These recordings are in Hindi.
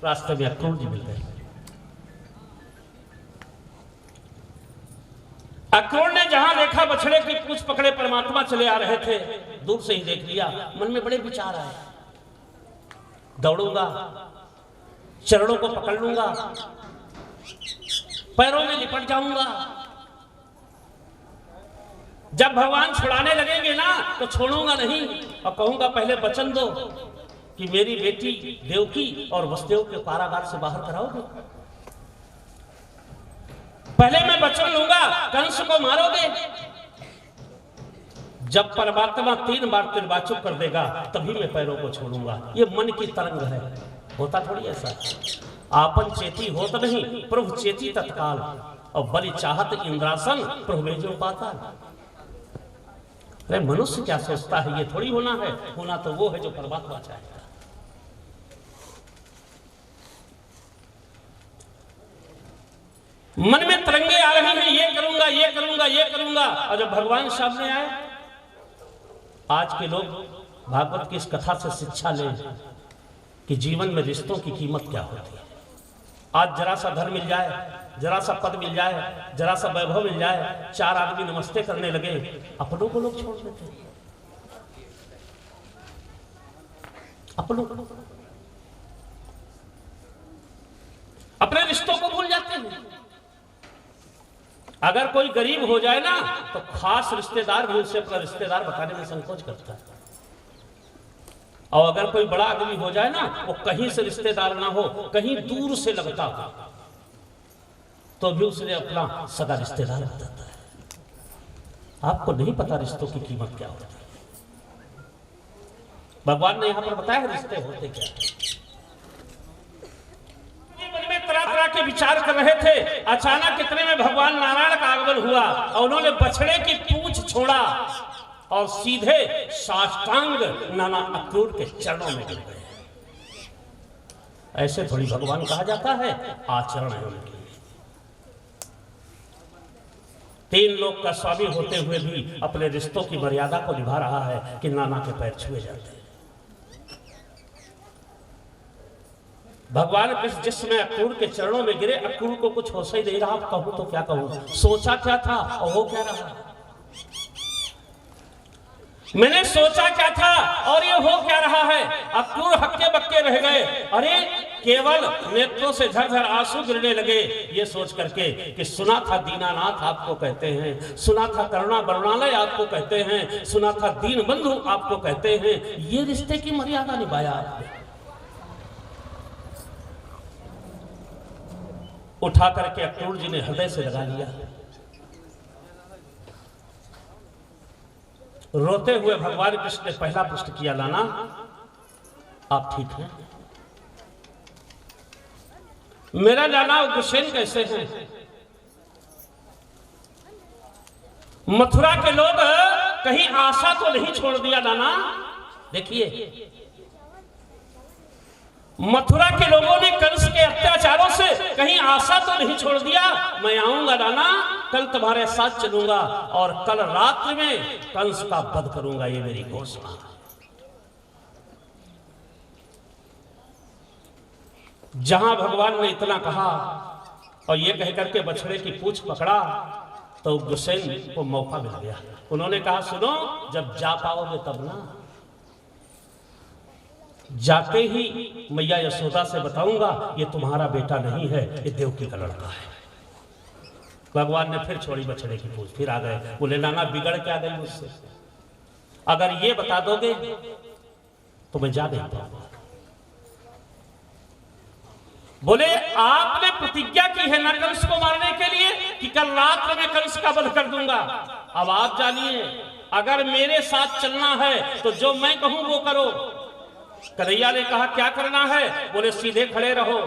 रास्ते में अक्रूर जी मिल गए। अक्रूर ने जहां देखा बछड़े की पूंछ पकड़े परमात्मा चले आ रहे थे, दूर से ही देख लिया। मन में बड़े विचार आए, दौड़ूंगा, चरणों को पकड़ लूंगा, पैरों में लिपट जाऊंगा। जब भगवान छुड़ाने लगेंगे ना तो छोड़ूंगा नहीं और कहूंगा पहले वचन दो कि मेरी बेटी देवकी और वसुदेव के कारागार से बाहर कराओगे। पहले मैं वचन लूंगा, कंस को मारोगे। जब परमात्मा 3 बार निर्वाचुक कर देगा तभी मैं पैरों को छोड़ूंगा। ये मन की तरंग है, होता थोड़ी ऐसा। आपन चेती होत नहीं, प्रभु चेती तत्काल। और बलि चाहत इंद्रासन, प्रभु भेजो पाताल। अरे मनुष्य क्या सोचता है, ये थोड़ी होना है। होना तो वो है जो परमात्मा चाहेगा। मन में तरंगे आ रही हैं, ये करूंगा, ये करूंगा, ये करूंगा। और जब भगवान सामने आए, आज के लोग भागवत की इस कथा से शिक्षा लें कि जीवन में रिश्तों की कीमत क्या होती है। आज जरा सा धन मिल जाए, जरा सा पद मिल जाए, जरा सा वैभव मिल जाए, 4 आदमी नमस्ते करने लगे, अपनों को लोग छोड़ देते हैं। अपनों को, अपने रिश्तों को भूल जाते हैं। अगर कोई गरीब हो जाए ना तो खास रिश्तेदार भी उसे अपना रिश्तेदार बताने में संकोच करता है। और अगर कोई बड़ा आदमी हो जाए ना, वो कहीं से रिश्तेदार ना हो, कहीं दूर से लगता हो, तो भी उसने अपना सगा रिश्तेदार बताता है। आपको नहीं पता रिश्तों की कीमत क्या होती है। भगवान ने यहां पर बताया है रिश्ते होते क्या। मन में तरह तरह के विचार कर रहे थे। अचानक इतने में भगवान नारायण का आगमन हुआ और उन्होंने बछड़े की पूंछ छोड़ा और सीधे साष्टांग नाना अक्रूर के चरणों में गिर गए। ऐसे थोड़ी भगवान कहा जाता है, आचरण है उनके। 3 लोग का स्वामी होते हुए भी अपने रिश्तों की मर्यादा को निभा रहा है कि नाना के पैर छुए जाते हैं। भगवान जिस समय अक्रूर के चरणों में गिरे, अक्रूर को कुछ होश ही नहीं रहा। कहूं तो क्या कहूं, सोचा क्या था और हो क्या रहा। मैंने सोचा क्या था और ये हो क्या रहा है। अक्रूर हक्के बक्के रह गए। अरे केवल नेत्रों से झरझर आंसू गिरने लगे, ये सोच करके कि सुना था दीनानाथ आपको कहते हैं, सुना था करुणा बरुणालय आपको कहते हैं, सुना था दीन बंधु आपको कहते हैं। ये रिश्ते की मर्यादा निभाया आपने। उठा करके अक्रूर जी ने हृदय से लगा लिया। रोते हुए भगवान कृष्ण ने पहला प्रश्न किया, नाना आप ठीक हैं? मेरा नाना उग्रसेन कैसे हैं? मथुरा के लोग कहीं आशा तो नहीं छोड़ दिया नाना? देखिए मथुरा के लोगों ने कंस के अत्याचारों से कहीं आशा तो नहीं छोड़ दिया। मैं आऊंगा नाना, कल तुम्हारे साथ चलूंगा और कल रात्रि में कंस का वध करूंगा, ये मेरी घोषणा। जहां भगवान ने इतना कहा और ये कहकर के बछड़े की पूंछ पकड़ा तो उग्रसेन को मौका मिल गया। उन्होंने कहा सुनो, जब जा पाओगे तब ना, जाते ही मैया यशोदा से बताऊंगा ये तुम्हारा बेटा नहीं है, ये देवकी का लड़का है। भगवान ने फिर छोड़ी बछड़े की पूंछ, फिर आ गए। बोले नाना बिगड़ क्या गई मुझसे, अगर ये बता दोगे तो मैं जा नहीं पाऊंगा। बोले आपने प्रतिज्ञा की है ना कंस को मारने के लिए कि कल रात में कंस का वध कर दूंगा। अब आप जानिए, अगर मेरे साथ चलना है तो जो मैं कहूं वो करो। कन्हैया ने कहा क्या करना है? बोले सीधे खड़े रहो।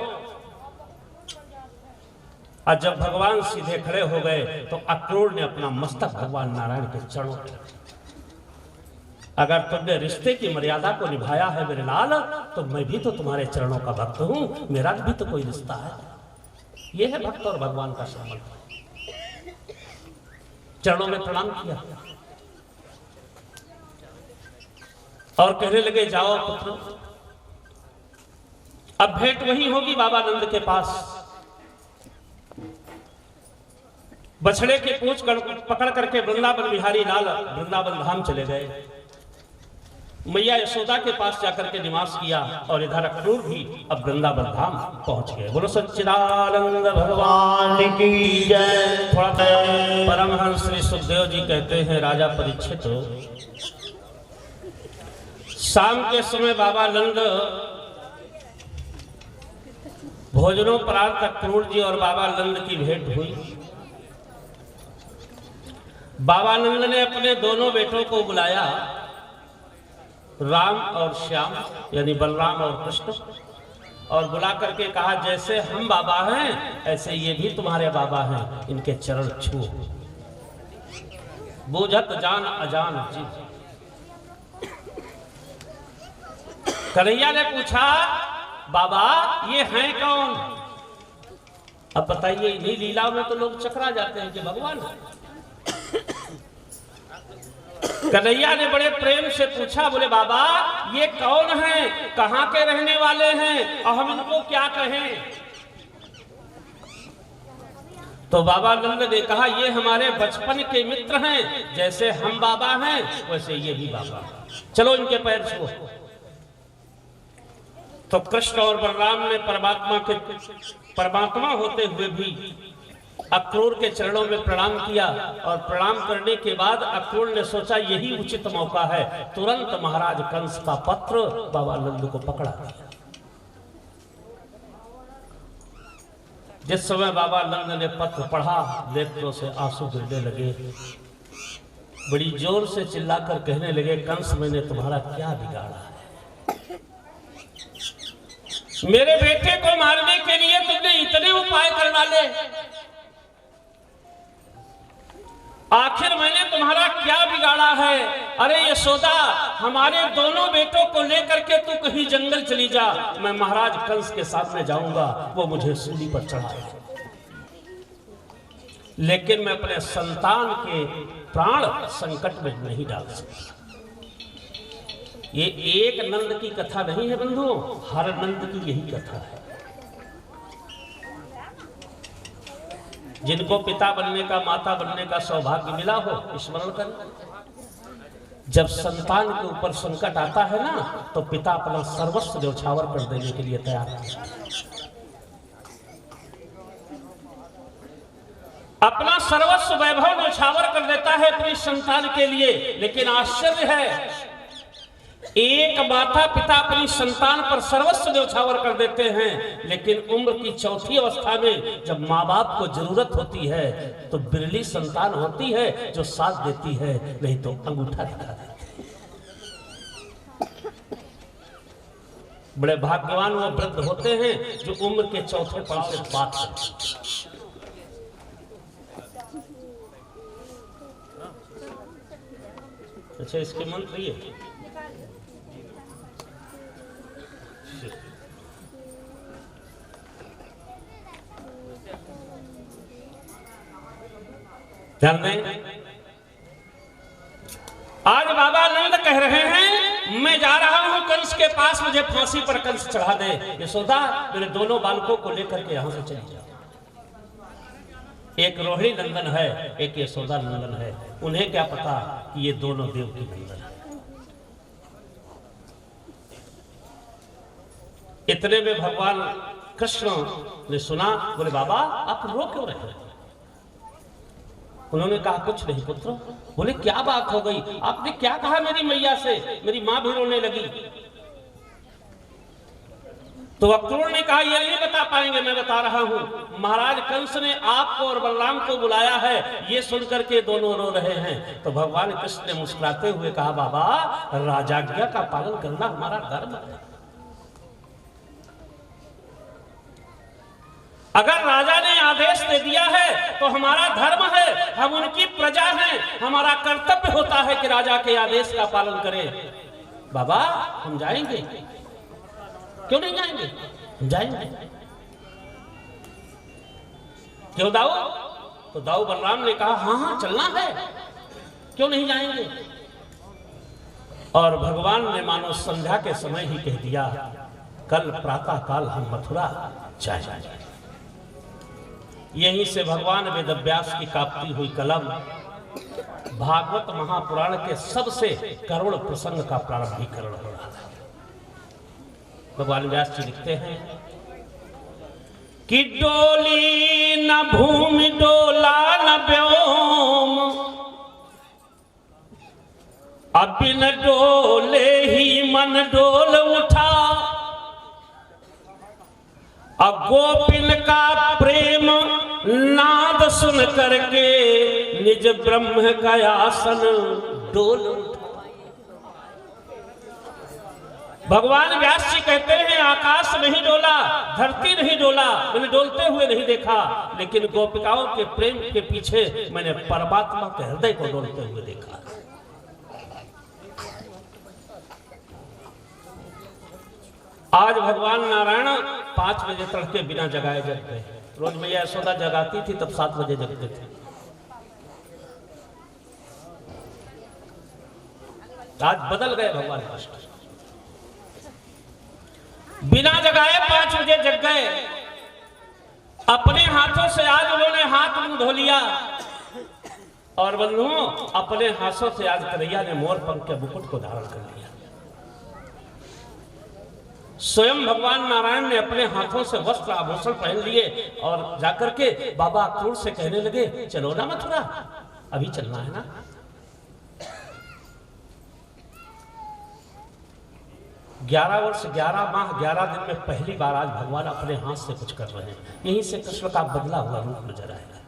और जब भगवान सीधे खड़े हो गए तो अक्रूर ने अपना मस्तक भगवान नारायण के चरणों पर रख दिया। अगर तुमने रिश्ते की मर्यादा को निभाया है मेरे लाल, तो मैं भी तो तुम्हारे चरणों का भक्त हूं, मेरा भी तो कोई रिश्ता है। यह है भक्त और भगवान का संबंध। चरणों में प्रणाम किया और कहने लगे जाओ पुत्र, अब भेंट वही होगी बाबा नंद के पास। बछड़े के पूंछ पकड़ करके वृंदावन बिहारी लाल वृंदावन धाम चले गए। मैया यशोदा के पास जाकर के निवास किया और इधर अक्रूर भी अब वृंदावन धाम पहुंच गए। बोलो सच्चिदानंद भगवान की जय। थोड़ा परमहंस श्री सुखदेव जी कहते हैं, राजा परीक्षित शाम के समय बाबा नंद भोजनोपरांत अक्रूर जी और बाबा नंद की भेंट हुई। बाबा नंद ने अपने दोनों बेटों को बुलाया, राम और श्याम यानी बलराम और कृष्ण, और बुला करके कहा जैसे हम बाबा हैं ऐसे ये भी तुम्हारे बाबा हैं, इनके चरण छुओ। बूझत जान अजान जी। कन्हैया ने पूछा बाबा ये हैं कौन? अब बताइए, इन्हीं लीलाओं में तो लोग चकरा जाते हैं कि भगवान। कन्हैया ने बड़े प्रेम से पूछा, बोले बाबा ये कौन हैं, कहाँ के रहने वाले हैं और हम इनको क्या कहें? तो बाबा नंद ने कहा ये हमारे बचपन के मित्र हैं, जैसे हम बाबा हैं वैसे ये भी बाबा, चलो इनके पैर छुओ। तो कृष्ण और बलराम ने परमात्मा होते हुए भी अक्रूर के चरणों में प्रणाम किया, और प्रणाम करने के बाद अक्रूर ने सोचा यही उचित मौका है, तुरंत महाराज कंस का पत्र बाबा नंद को पकड़ा दिया। जिस समय बाबा नंद ने पत्र पढ़ा, नेत्रों से आंसू गिरने लगे, बड़ी जोर से चिल्लाकर कहने लगे, कंस मैंने तुम्हारा क्या बिगाड़ा है? मेरे बेटे को मारने के लिए तुमने इतने उपाय करवा ले, आखिर मैंने तुम्हारा क्या बिगाड़ा है? अरे यशोदा, हमारे दोनों बेटों को लेकर के तू कहीं जंगल चली जा, मैं महाराज कंस के सामने जाऊंगा, वो मुझे सूली पर चढ़ाएगा, लेकिन मैं अपने संतान के प्राण संकट में नहीं डाल सकता। ये एक नंद की कथा नहीं है बंधुओं, हर नंद की यही कथा है। जिनको पिता बनने का, माता बनने का सौभाग्य मिला हो, स्मरण करें। जब संतान के ऊपर संकट आता है ना, तो पिता अपना सर्वस्व न्यौछावर कर देने के लिए तैयार है, अपना सर्वस्व वैभव न्यौछावर कर देता है अपनी संतान के लिए। लेकिन आश्चर्य है, एक माता पिता अपनी संतान पर सर्वस्व न्यौछावर कर देते हैं, लेकिन उम्र की चौथी अवस्था में जब माँ बाप को जरूरत होती है तो बिरली संतान होती है जो साथ देती है, नहीं तो अंगूठा दिखा देती है। बड़े भाग्यवान वो वृद्ध होते हैं जो उम्र के चौथे पड़ से बात करते हैं। अच्छा, इसके मंत्र ये ध्यान दें। आज बाबा नंद कह रहे हैं मैं जा रहा हूं कंस के पास, मुझे फांसी पर कंस चढ़ा दे। यशोदा, मेरे दोनों बालकों को लेकर के यहां से चली जाओ। एक रोहिणी नंदन है, एक यशोदा नंदन है, उन्हें क्या पता कि ये दोनों देवकी नंदन है। इतने में भगवान कृष्ण ने सुना, बोले बाबा आप रो क्यों रहे हैं? उन्होंने कहा कुछ नहीं पुत्र। बोले क्या बात हो गई? आपने क्या कहा मेरी मैया से? मेरी मां भी रोने लगी। तो अक्रूर ने कहा ये नहीं बता पाएंगे, मैं बता रहा हूं। महाराज कंस ने आपको और बलराम को बुलाया है, ये सुनकर के दोनों रो रहे हैं। तो भगवान कृष्ण ने मुस्कुराते हुए कहा बाबा, राजाज्ञा का पालन करना हमारा धर्म है। अगर राजा ने आदेश दे दिया है तो हमारा धर्म है, हम उनकी प्रजा हैं, हमारा कर्तव्य होता है कि राजा के आदेश का पालन करें। बाबा हम जाएंगे, क्यों नहीं जाएंगे? हम जाएंगे। क्यों दाऊ? तो दाऊ बलराम ने कहा हाँ हाँ चलना है, क्यों नहीं जाएंगे? और भगवान ने मानो संध्या के समय ही कह दिया, कल प्रातः काल हम मथुरा जाए। यहीं से भगवान वेदव्यास की कापती हुई कलम भागवत महापुराण के सबसे करुण प्रसंग का प्रारंभिकरण हो रहा है। भगवान व्यास जी लिखते हैं कि डोली न भूमि डोला न व्योम, अब बिन डोले ही मन डोल उठा। अब गोपिन का प्रेम नाद सुन करके निज ब्रह्म का आसन डोल उठा। भगवान व्यास जी कहते हैं आकाश नहीं डोला, धरती नहीं डोला, मैंने डोलते हुए नहीं देखा, लेकिन गोपिकाओं के प्रेम के पीछे मैंने परमात्मा के हृदय को डोलते हुए देखा। आज भगवान नारायण 5 बजे तड़के बिना जगाए जगते हैं। रोज मैया यशोदा जगाती थी तब 7 बजे जगते थे। आज बदल गए भगवान कृष्ण, बिना जगाए 5 बजे जग गए। अपने हाथों से आज उन्होंने हाथ मुंह धो लिया और बंधुओं अपने हाथों से आज कन्हैया ने मोर पंख के मुकुट को धारण कर लिया। स्वयं भगवान नारायण ने अपने हाथों से वस्त्र आभूषण पहन लिए और जाकर के बाबा क्रूर से कहने लगे चलो ना मथुरा, अभी चलना है ना। ग्यारह वर्ष 11 माह 11 दिन में पहली बार आज भगवान अपने हाथ से कुछ कर रहे हैं। यहीं से कृष्ण का बदला हुआ रूप नजर आएगा।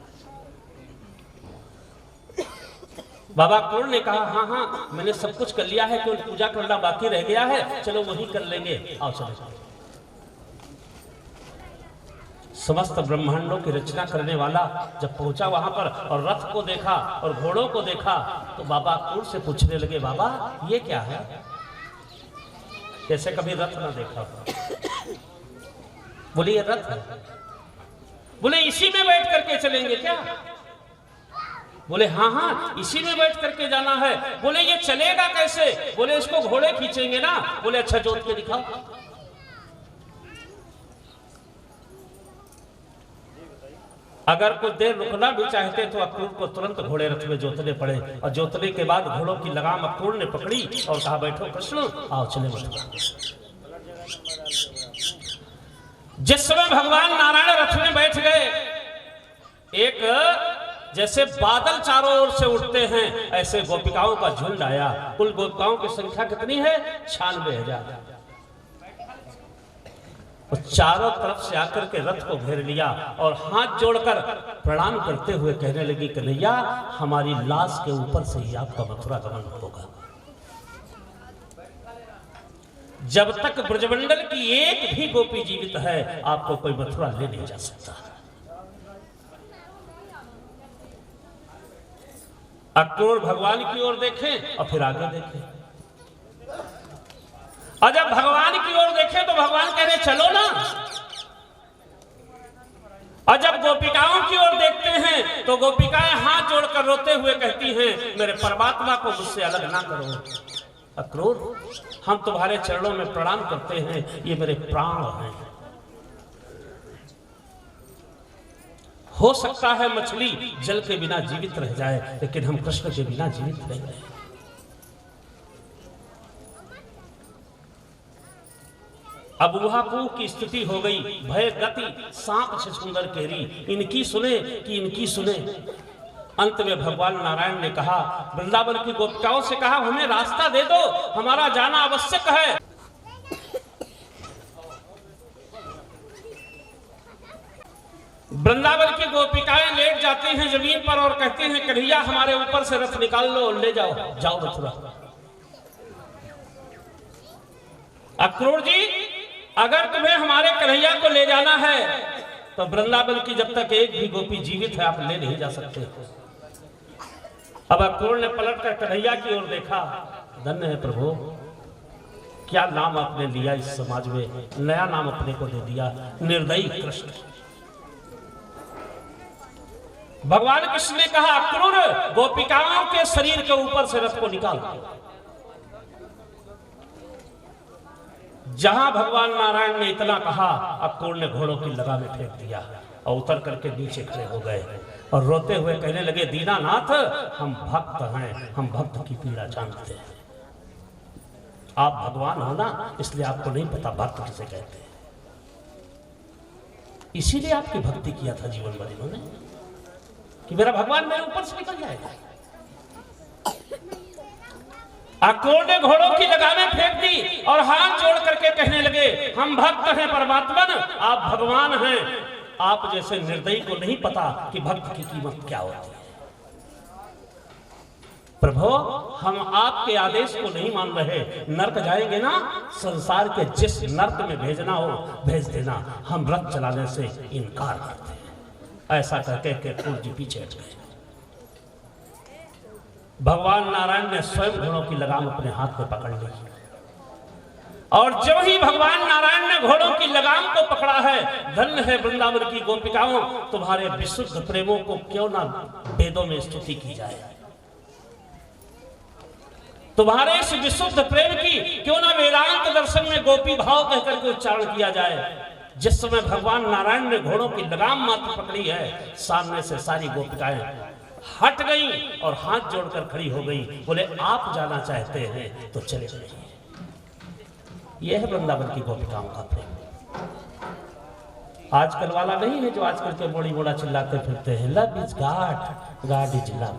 बाबा क्रूर ने कहा हाँ हाँ मैंने सब कुछ कर लिया है, केवल पूजा करना बाकी रह गया है, चलो वही कर लेंगे, आओ चलो। समस्त ब्रह्मांडों की रचना करने वाला जब पहुंचा वहां पर और रथ को देखा और घोड़ों को देखा तो बाबा क्रूर से पूछने लगे बाबा ये क्या है, कैसे कभी रथ ना देखा। बोले ये रथ है। बोले इसी में बैठ करके चलेंगे क्या। बोले हाँ हाँ इसी में बैठ करके जाना है। बोले ये चलेगा कैसे। बोले इसको घोड़े खींचेंगे ना। बोले अच्छा जोत के दिखाओ। अगर कुछ देर रुकना भी चाहते तो अक्रूर को तुरंत घोड़े रथ में जोतने पड़े और जोतने के बाद घोड़ों की लगाम अक्रूर ने पकड़ी और कहा बैठो कृष्ण आओ चले मथुरा। जिस समय भगवान नारायण रथ में बैठ गए, एक जैसे बादल चारों ओर से उठते हैं ऐसे गोपिकाओं का झुंड आया। कुल गोपिकाओं की संख्या कितनी है 96,000। चारों तरफ से आकर के रथ को घेर लिया और हाथ जोड़कर प्रणाम करते हुए कहने लगी कन्हैया हमारी लाश के ऊपर से ही आपका मथुरा गमन होगा। जब तक ब्रजमंडल की एक भी गोपी जीवित है आपको कोई मथुरा ले नहीं जा सकता। अक्रूर भगवान की ओर देखें और फिर आगे देखें और जब भगवान की ओर देखें तो भगवान कह रहे चलो ना। और जब गोपिकाओं की ओर देखते हैं तो गोपिकाएं हाथ जोड़कर रोते हुए कहती हैं मेरे परमात्मा को मुझसे अलग ना करो। अक्रूर हम तुम्हारे चरणों में प्रणाम करते हैं, ये मेरे प्राण हैं। हो सकता है मछली जल के बिना जीवित रह जाए लेकिन हम कृष्ण के बिना जीवित रह गए। अब उहापू की स्थिति हो गई, भय गति सांप से सुंदर केरी, इनकी सुने कि इनकी सुने। अंत में भगवान नारायण ने कहा वृंदावन की गोपिकाओं से कहा हमें रास्ता दे दो, हमारा जाना आवश्यक है। वृंदावन की गोपिकाएं लेट जाती हैं जमीन पर और कहती हैं कन्हैया हमारे ऊपर से रथ निकाल लो और ले जाओ, जाओ मथुरा। अक्रूर जी अगर तुम्हें हमारे कन्हैया को ले जाना है तो वृंदावन की जब तक एक भी गोपी जीवित है आप ले नहीं जा सकते। अब अक्रूर ने पलटकर कन्हैया की ओर देखा, धन्य है प्रभु, क्या नाम आपने लिया इस समाज में, नया नाम अपने को दे दिया, निर्दयी कृष्ण। भगवान कृष्ण ने कहा अक्रूर गोपिकाओं के शरीर के ऊपर से रथ को निकाल। जहां भगवान नारायण ने इतना कहा, अक्रूर ने घोड़ों की लगा में फेंक दिया और उतर करके नीचे खड़े हो गए और रोते हुए कहने लगे, दीनानाथ हम भक्त हैं, हम भक्त की पीड़ा जानते हैं। आप भगवान हो ना, इसलिए आपको नहीं पता भक्त किसे कहते हैं। इसीलिए आपकी भक्ति किया था जीवन भर इन्होंने, कि मेरा भगवान मेरे ऊपर से निकल जाएगा। अक्रूर ने घोड़ों की लगामें फेंक दी और हाथ जोड़ करके कहने लगे, हम भक्त हैं परमात्मन, आप भगवान हैं। आप जैसे निर्दयी को नहीं पता कि भक्त की कीमत क्या होती है। प्रभु हम आपके आदेश को नहीं मान रहे, नर्क जाएंगे ना, संसार के जिस नर्क में भेजना हो भेज देना, हम रथ चलाने से इनकार करते हैं। ऐसा करके अक्रूर जी पीछे हट गए। भगवान नारायण ने स्वयं घोड़ों की लगाम अपने हाथ में पकड़ ली और जब ही भगवान नारायण ने घोड़ों की लगाम को पकड़ा है, धन्य है वृंदावन की गोपिकाओं, तुम्हारे विशुद्ध प्रेमों को क्यों ना वेदों में स्तुति की जाए, तुम्हारे इस विशुद्ध प्रेम की क्यों ना वेदांत दर्शन में गोपी भाव कहकर के उच्चारण किया जाए। जिस समय भगवान नारायण ने घोड़ों की लगाम मात्र पकड़ी है, सामने से सारी गोपिकाएं हट गई और हाथ जोड़कर खड़ी हो गई। बोले आप जाना चाहते हैं तो चले जाइए। यह है वृंदावन की गोपिकाओं का प्रेम। आजकल वाला नहीं है जो आजकल के मोड़ी मोड़ा चिल्लाते फिरते हैं, love is God, God is love.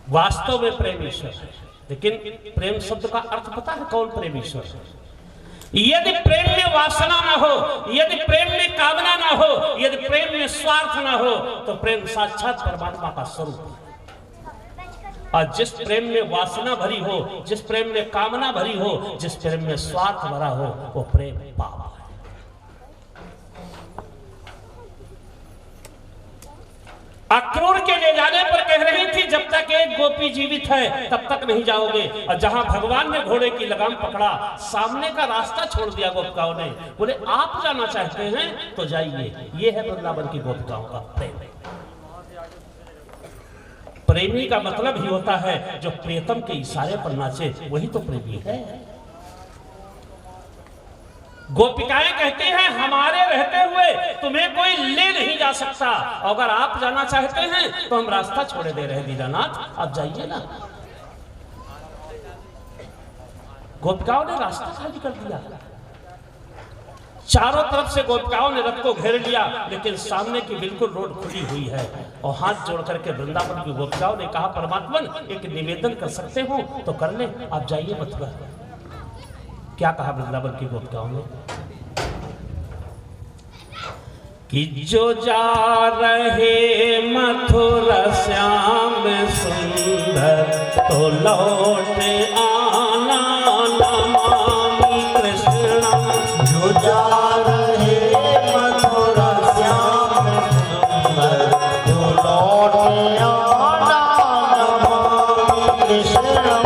वास्तव में प्रेम ईश्वर है, लेकिन प्रेम शब्द का अर्थ पता है कौन प्रेम ईश्वर है? यदि प्रेम में वासना ना हो, यदि प्रेम में कामना ना हो, यदि प्रेम में स्वार्थ ना हो, तो प्रेम साक्षात परमात्मा का स्वरूप है। और जिस प्रेम में वासना भरी हो, जिस प्रेम में कामना भरी हो, जिस प्रेम में स्वार्थ भरा हो, वो प्रेम पाप है। अक्रूर के ले जाने पर कह रही थी, जब तक एक गोपी जीवित है तब तक नहीं जाओगे। और जहां भगवान ने घोड़े की लगाम पकड़ा, सामने का रास्ता छोड़ दिया गोपिकाओं ने। बोले आप जाना चाहते हैं तो जाइए। ये है वृंदावन की गोपिकाओं का प्रेम। प्रेमी का मतलब ही होता है जो प्रियतम के इशारे पर नाचे, वही तो प्रेमी है। गोपिकाएं कहती हैं हमारे रहते हुए तुम्हें कोई ले नहीं जा सकता, अगर आप जाना चाहते हैं तो हम रास्ता छोड़े दे रहे दीनानाथ, आप जाइए ना। गोपिकाओं ने रास्ता खाली कर दिया। चारों तरफ से गोपिकाओं ने रथ को घेर लिया, लेकिन सामने की बिल्कुल रोड खुली हुई है। और हाथ जोड़ करके वृंदावन की गोपिकाओं ने कहा, परमात्मन एक निवेदन कर सकते हो तो कर ले, आप जाइए मथुरा। क्या कहा वृंदावन की गोपिकाओं ने कि जो जा रहे मथुरा श्याम सुंदर तो लौट आना नमामि कृष्णम। जो जा रहे मथुरा श्याम सुंदर तो लौट आना नमामि कृष्णम।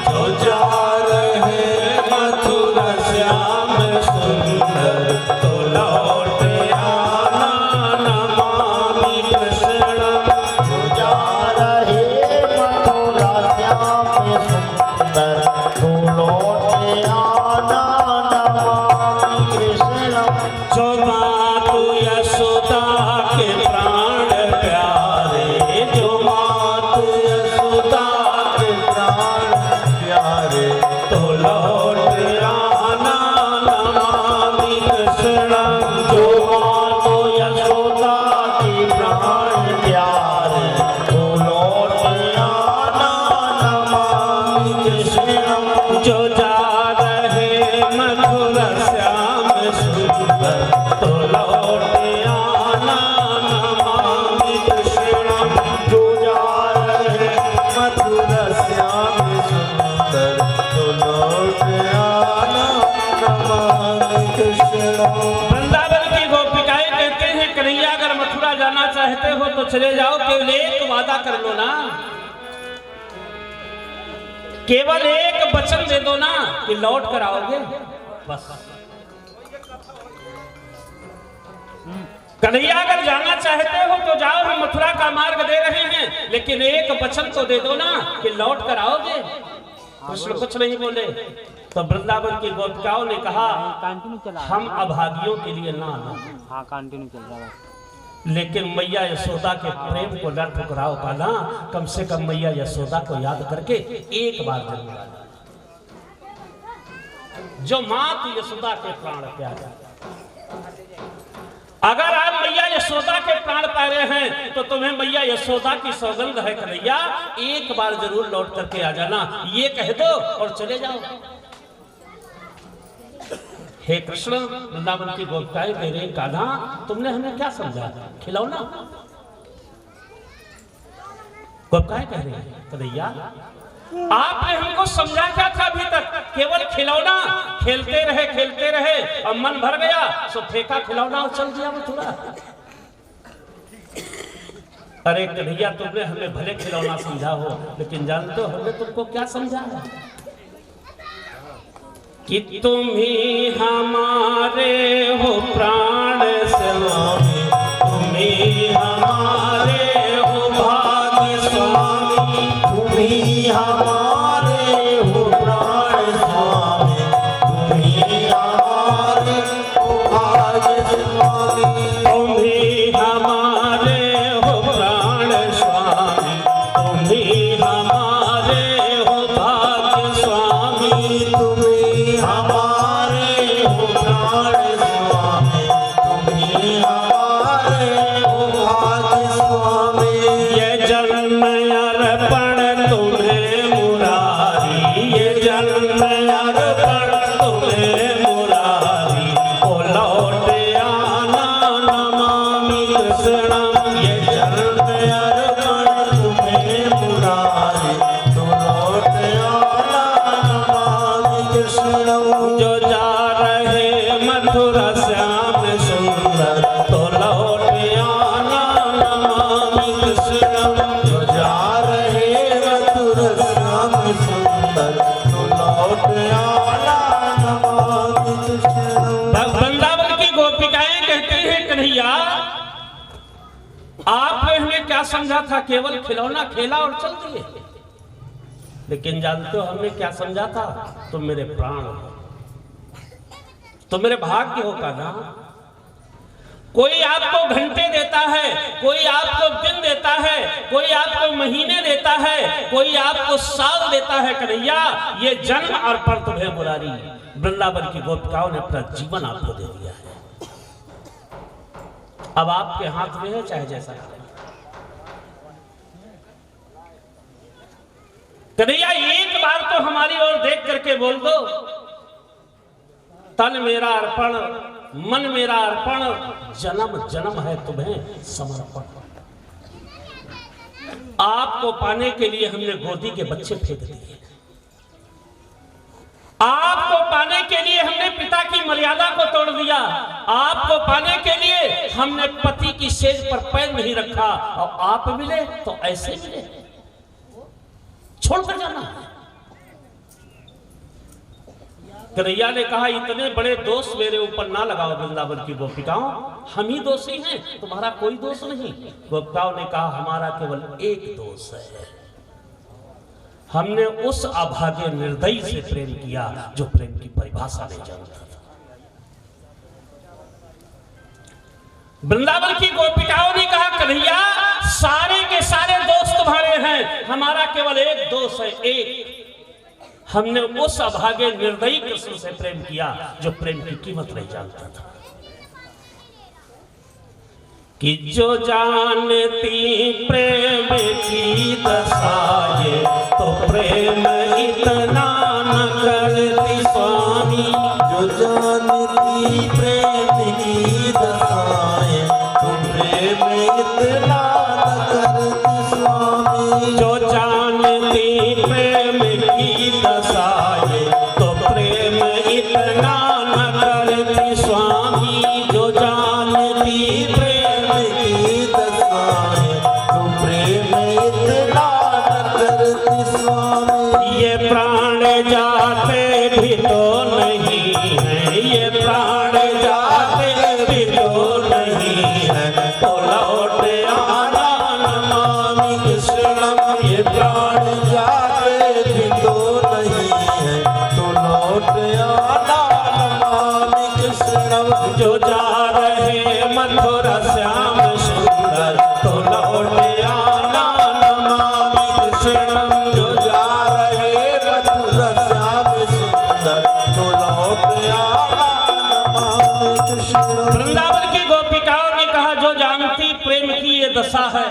जो जा रहे मथुरा श्याम सुंदर तो लौट आना नमामि कृष्णम। जो जा रहे मथुरा श्याम सुंदर तो लौट आना नमामि कृष्णम। जो मातु यशोदा के प्राण प्यारे, जो मातु यशोदा के प्राण प्यारे, तो लौट आना नमामि कृष्णम। जो मातु यशोदा के प्राण प्यारे, तो लौट आना नमामि कृष्णम। जो जा रहे मथुरा श्याम सुंदर तो लौट आना नमामि कृष्णम। जो जा रहे मथुरा श्याम सुंदर तो लौट आना नमामि कृष्णम। वृंदावन की गोपिकाएं कहते हैं, कन्हैया अगर मथुरा जाना चाहते हो तो चले जाओ, केवल एक वादा कर लो ना, केवल एक वचन दे दो ना कि लौट कर आओगे, बस। कन्हैया अगर जाना चाहते हो तो जाओ, हम मथुरा का मार्ग दे रहे हैं, लेकिन एक वचन तो दे दो ना कि लौट कर आओगे। कृष्ण कुछ नहीं बोले। तो वृंदावन की गोपिकाओं ने कहा हम अभागियों के लिए ना आना। कंटिन्यू चल रहा है। लेकिन मैया यशोदा के प्रेम को न ठुकराओ पाना, कम से कम मैया यशोदा को याद करके एक बार जरूर आना। जो मात यशोदा के प्राण प्यारे, अगर आप मैया यशोदा के प्राण प्यारे हैं तो तुम्हें मैया यशोदा की सौगंध है कन्हैया, एक बार जरूर लौट करके आ जाना, ये कह दो और चले जाओ। हे कृष्ण, वृंदावन की गोपिकाएं कह रही कान्हा तुमने हमें क्या समझा, खिलौना? गोपिकाएं कह रही कन्हैया आपने हमको समझा क्या था अभी तक? केवल खिलौना, खेलते रहे और मन भर गया सो फेंका खिलौना और चल दिया मथुरा। अरे कन्हैया तुमने हमें भले खिलौना समझा हो, लेकिन जानते हो हमने तुमको क्या समझा है? कि तुम ही हमारे हो प्राण स्वामी, तुम ही हमारे हो भाग्य स्वामी, तुम ही हमारे हो प्राण स्वामी, तुम ही हमारे हो भाग्य स्वामी, तुम ही हमारे हो प्राण स्वामी, तुम ही हमारे हो भाग्य स्वामी, तुम हमारे हो प्राण स्वामी, तुम ही हमारे हो भाग्य स्वामी। ये जन्म अर्पण तुम्हें मुरारी, ये जन्म अर्पण तुम्हें मुरारी, ओ लौट आना नमामि कृष्णम। ये जन्म अर्पण तुम्हें मुरारी, तो लौट आना नमामि कृष्णम। जो जा रहे मथुरा श्याम सुंदर, तो लौट आना नमामि कृष्णम। जो जा रहे मथुरा श्याम सुंदर, तो लौट आना नमामि कृष्णम। वृंदावन की गोपिकाएं कहती हैं कन्हैया आपने हमें क्या समझा था? केवल खिलौना खेला और चल दिए, लेकिन जानते हो हमने क्या समझा था? तुम मेरे प्राण हो, तुम मेरे भाग्य हो कान्हा। कोई आपको घंटे देता है, कोई आपको दिन देता है, कोई आपको महीने देता है, कोई आपको साल देता है कन्हैया। ये जन्म अर्पण तुम्हें मुरारी। वृंदावन की गोपिकाओं ने अपना जीवन आपको दे दिया है, अब आपके हाथ में है, चाहे जैसा करें। कन्हैया एक बार तो हमारी ओर देख करके बोल दो, तन मेरा अर्पण, मन मेरा अर्पण, जन्म जन्म है तुम्हें समर्पण। आपको पाने के लिए हमने गोदी के बच्चे फेंक दिए, आपको पाने के लिए हमने पिता की मर्यादा को तोड़ दिया, आपको पाने के लिए हमने पति की सेज पर पैर नहीं रखा, और आप मिले तो ऐसे मिले, छोड़कर जाना। कन्हैया ने कहा इतने बड़े दोष मेरे ऊपर ना लगाओ वृंदावन की गोपिकाओं, हम ही दोषी हैं, तुम्हारा कोई दोष नहीं। गोपिकाओं ने कहा हमारा केवल एक दोष है, हमने उस अभागे निर्दयी से प्रेम किया जो प्रेम की परिभाषा नहीं जानता था। वृंदावन की गोपिकाओं ने कहा कन्हैया सारे के सारे दोस्त तुम्हारे हैं, हमारा केवल एक दोष है, एक, हमने उस अभागे निर्दयी कृष्ण से प्रेम किया जो प्रेम की कीमत नहीं जानता था। कि जो जानती प्रेम की दशाए तो प्रेम इतना न करती स्वामी। जो जानती प्रेम की दशाए तो प्रेम इतना न करती स्वामी। जो जानती प्रेम की दशाए तो प्रेम इतना न करती स्वामी। जो जानती प्रेम की दशाए तो प्रेम इतना न करती स्वामी। ये प्राण जाते भी तो नहीं है, ये प्राण जाते नमामि कृष्णं। जो जा रहे मथुरा श्याम सुंदर तो लौट आना नमामि कृष्णं। जो जा रहे मथुरा श्याम सुंदर तो लौट आना नमामि कृष्णं। वृंदावन की गोपिकाओं ने कहा, जो जानती प्रेम की ये दशा है,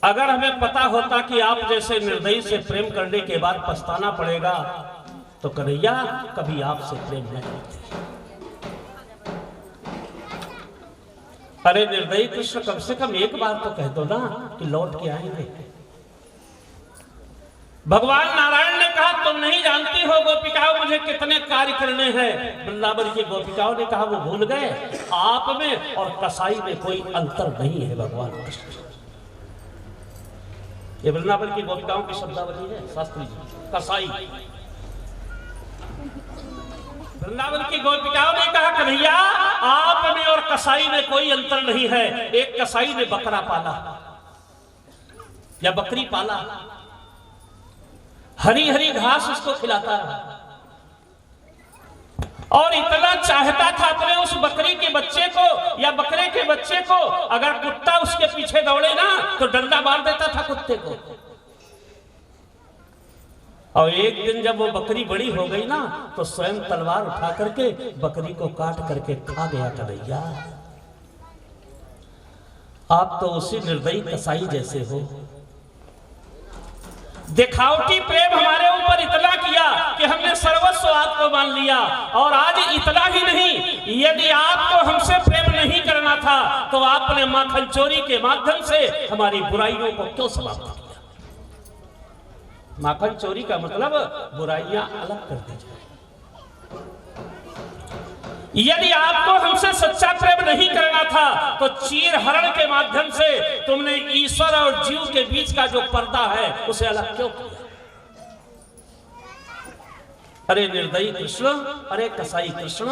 अगर हमें पता होता कि आप जैसे निर्दयी से प्रेम करने के बाद पछताना पड़ेगा तो कन्हैया कभी आपसे प्रेम नहीं करते। अरे निर्दयी कृष्ण, कम से कम एक बार तो कह दो ना कि लौट के आएंगे। भगवान नारायण ने कहा, तुम नहीं जानती हो गोपिकाओं मुझे कितने कार्य करने हैं। वृंदावन की गोपिकाओं ने कहा, वो भूल गए आप में और कसाई में कोई अंतर नहीं है भगवान कृष्ण। ये वृंदावन की गोपिकाओं की शब्दावली है शास्त्री जी। कसाई, वृंदावन की गोपिकाओं ने कहा, कन्हैया आप में और कसाई में कोई अंतर नहीं है। एक कसाई ने बकरा पाला या बकरी पाला, हरी हरी घास उसको खिलाता रहा और इतना चाहता था अपने उस बकरी के बच्चे को या बकरे के बच्चे को, अगर कुत्ता उसके पीछे दौड़े ना तो डंडा मार देता था कुत्ते को। और एक दिन जब वो बकरी बड़ी हो गई ना तो स्वयं तलवार उठा करके बकरी को काट करके खा गया। कन्हैया आप तो उसी निर्दयी कसाई जैसे हो। दिखावटी प्रेम हमारे ऊपर इतना किया कि हमने सर्वस्व आपको मान लिया। और आज इतना ही नहीं, यदि आपको हमसे प्रेम नहीं करना था तो आपने माखन चोरी के माध्यम से हमारी बुराइयों को क्यों समाप्त किया। माखन चोरी का मतलब बुराइयां अलग कर दी जाए। यदि आपको हमसे सच्चा प्रेम नहीं करना था तो चीर हरण के माध्यम से तुमने ईश्वर और जीव के बीच का जो पर्दा है उसे अलग क्यों किया। अरे निर्दयी कृष्ण, अरे कसाई कृष्ण,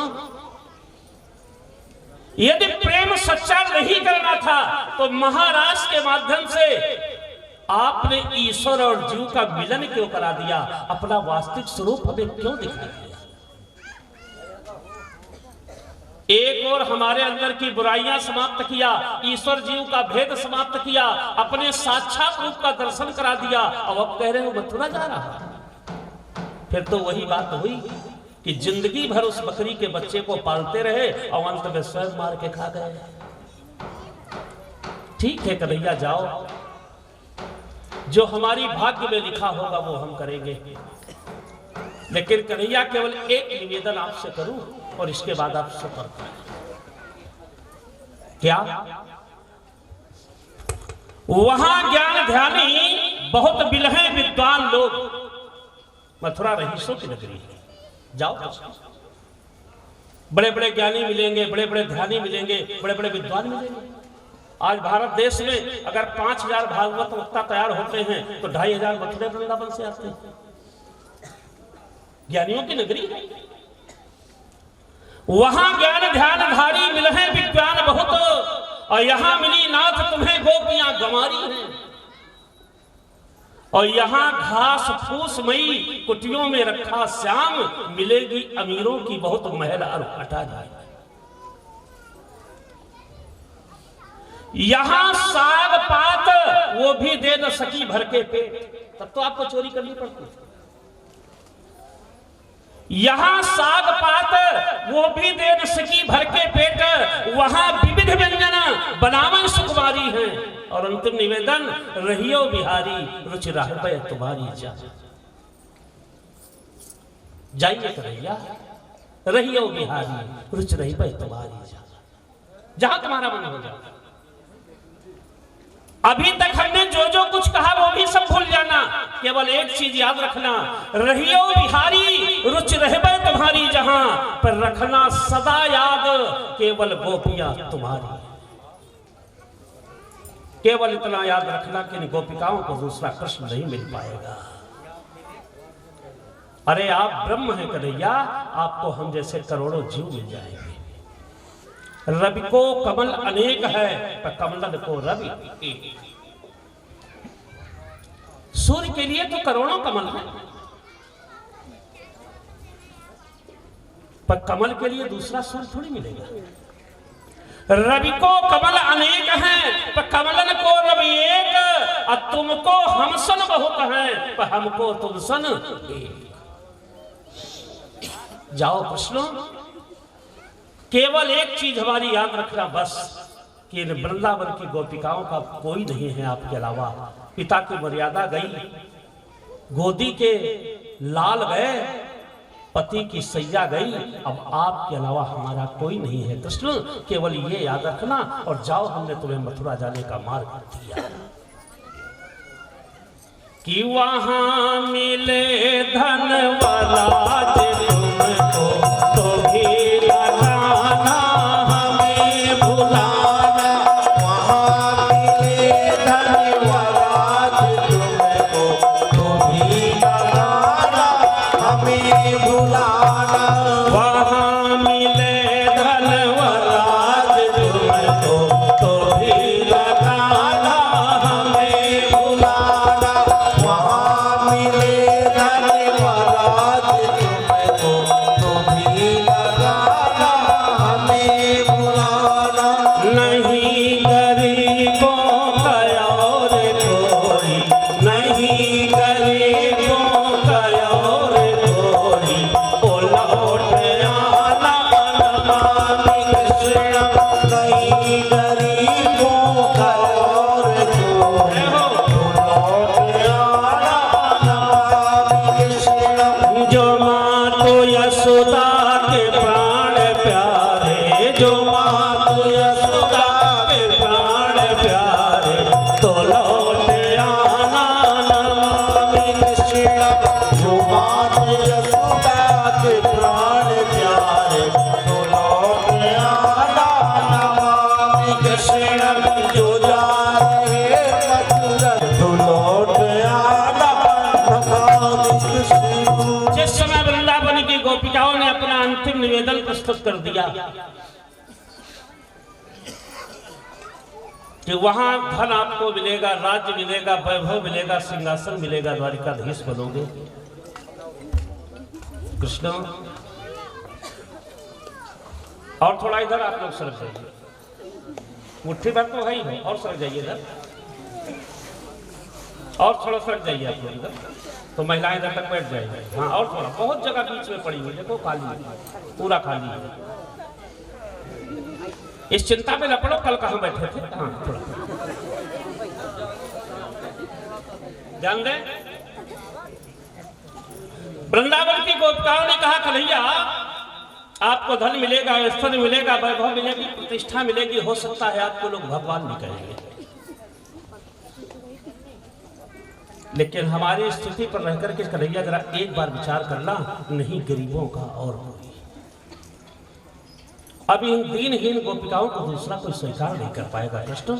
यदि प्रेम सच्चा नहीं करना था तो महाराज के माध्यम से आपने ईश्वर और जीव का मिलन क्यों करा दिया। अपना वास्तविक स्वरूप हमें क्यों दिखाई दिया। एक और हमारे अंदर की बुराइयां समाप्त किया, ईश्वर जीव का भेद समाप्त किया, अपने साक्षात रूप का दर्शन करा दिया। अब कह रहे हो मथुरा जा रहा। फिर तो वही बात हुई कि जिंदगी भर उस बकरी के बच्चे को पालते रहे और अंत में स्वयं मार के खा गए। ठीक है कन्हैया, जाओ, जो हमारी भाग्य में लिखा होगा वो हम करेंगे। लेकिन कन्हैया केवल एक निवेदन आपसे करूं और इसके बाद आप सतर्क हैं। क्या? वहां ज्ञान ध्यानी बहुत बिलहे विद्वान लोग, मथुरा रहीशों की नगरी है। जाओ, बड़े बड़े ज्ञानी मिलेंगे, बड़े बड़े ध्यानी मिलेंगे, बड़े बड़े विद्वान मिलेंगे। आज भारत देश में अगर 5000 भागवत वक्ता तैयार होते हैं तो 2500 मथुरा वृंदावन से आते हैं। ज्ञानियों की नगरी है। वहां ज्ञान ध्यानधारी मिलहे विद्वान बहुत, और यहां मिली नाथ तुम्हें गोपियां गंवारी हैं। और यहां घास फूस मई कुटियों में रखा श्याम, मिलेगी अमीरों की बहुत महल और अटारी। यहां साग पात वो भी दे न सकी भर के पेट, तब तो आपको चोरी करनी पड़ती। यहां साग पात वो भी दे न सकी भर के पेट, वहां विविध व्यंजन बनावन सुकुमारी है। और अंतिम निवेदन, रहियो बिहारी रुचि रहबे तुम्हारी जा। जाइए कन्हैया, रहियो बिहारी रुचि रहबे तुम्हारी जा, जहां तुम्हारा मन हो जाए। अभी तक हमने जो जो कुछ कहा वो भी सब भूल जाना, केवल एक चीज याद रखना, रहियो बिहारी रुचि रहबे तुम्हारी जहां, पर रखना सदा याद केवल गोपियां तुम्हारी। केवल इतना याद रखना कि इन गोपिकाओं को दूसरा कृष्ण नहीं मिल पाएगा। अरे आप ब्रह्म हैं कन्हैया, आपको हम जैसे करोड़ों जीव मिल जाएंगे। रवि को कमल अनेक है पर कमलन को रवि एक। सूर्य के लिए तो करोड़ों कमल है, पर कमल के लिए दूसरा स्वर थोड़ी मिलेगा। रवि को कमल अनेक हैं, पर कमलन को रवि एक, और तुमको हमसन बहुत हैं, पर हमको तुमसन एक। जाओ कृष्ण, केवल एक चीज हमारी याद रखना बस, कि वृंदावन की गोपिकाओं का कोई नहीं है आपके अलावा। पिता की मर्यादा गई, गोदी के लाल गए, पति की सैया गई, अब आपके अलावा हमारा कोई नहीं है कृष्ण, केवल ये याद रखना। और जाओ, हमने तुम्हें मथुरा जाने का मार्ग दिया कि वहां मिले धन वाला तुमको तो भी लगाना हमें भुलाना। वहाँ मिले धन वाला तुमको तो भी लगाना हमें भुलाना। वहां मिले धन वाला तुमको तो भी लगाना हमें भुलाना। वहाँ मिले धन वाला तुमको तो भी लगाना हमें भुलाना। नहीं गरीबों का और कोई, नहीं गरीबों का और कोई, ओ लौट आना नमामि कृष्ण। कहीं गरीबों का और कोई, लौट आना नमामि कृष्ण। जो माँ तो यशोदा के प्राण प्यारे, जो माँ तो यशोदा के प्राण प्यारे, तो लौट आना नमामि कृष्ण। जो मात यशोदा के प्राण प्यारे, तो लौट आना नमामि कृष्ण। जो जा रहे मथुरा, तो लौट आना नमामि कृष्ण। जिस समय वृंदावन की गोपिकाओं ने अपना अंतिम निवेदन प्रस्तुत कर दिया कि वहां धन आपको मिलेगा, राज्य मिलेगा, वैभव मिलेगा, सिंहासन मिलेगा, द्वारिकाधीश बनोगे कृष्ण। और थोड़ा इधर आप लोग सरक जाइए, मुट्ठी भर तो है ही है, और सरक जाइए इधर, और थोड़ा सरक जाइए आप लोग इधर, तो महिलाएं इधर तक बैठ जाएंगी। हाँ, और थोड़ा, बहुत जगह बीच में पड़ी हुई देखो, खाली है, पूरा खाली है। इस चिंता में न पड़ो, कल कहाँ बैठे थे। हाँ, थोड़ा ध्यान दें। वृंदावन की गोपिकाओं ने कहा, कन्हैया आपको धन मिलेगा, ऐश्वर्य मिलेगा, वैभव मिलेगी, प्रतिष्ठा मिलेगी, हो सकता है आपको लोग भगवान भी कहेंगे, लेकिन हमारी स्थिति पर रहकर के कन्हैया जरा एक बार विचार करना, नहीं गरीबों का और कोई। अब इन दीनहीन गोपिकाओं को दूसरा कोई स्वीकार नहीं कर पाएगा कृष्ण।